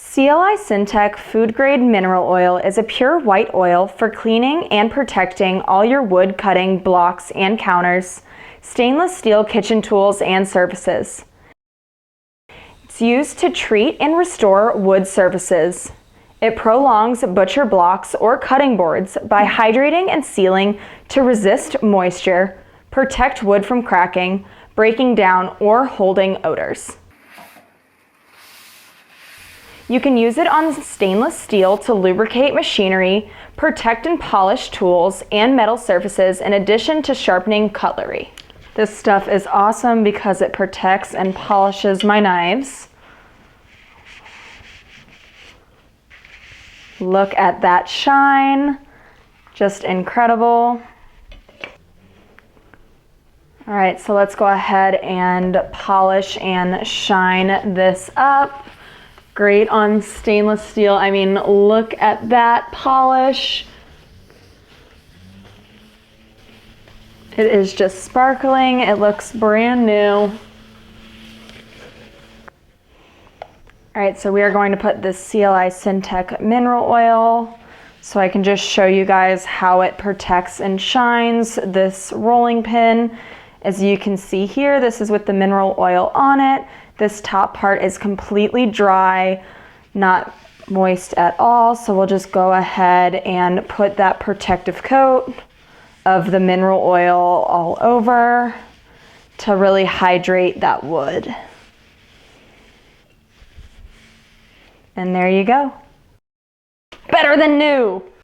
CLIsyntec food grade mineral oil is a pure white oil for cleaning and protecting all your wood cutting blocks and counters, stainless steel kitchen tools and surfaces. It's used to treat and restore wood surfaces. It prolongs butcher blocks or cutting boards by hydrating and sealing to resist moisture, protect wood from cracking, breaking down, or holding odors. You can use it on stainless steel to lubricate machinery, protect and polish tools and metal surfaces, in addition to sharpening cutlery. This stuff is awesome because it protects and polishes my knives. Look at that shine, just incredible. All right, so let's go ahead and polish and shine this up. Great on stainless steel. I mean, look at that polish. It is just sparkling. It looks brand new. All right, so we are going to put this CLIsyntec mineral oil so I can just show you guys how it protects and shines this rolling pin. As you can see here, this is with the mineral oil on it. This top part is completely dry, not moist at all, so we'll just go ahead and put that protective coat of the mineral oil all over to really hydrate that wood. And there you go. Better than new!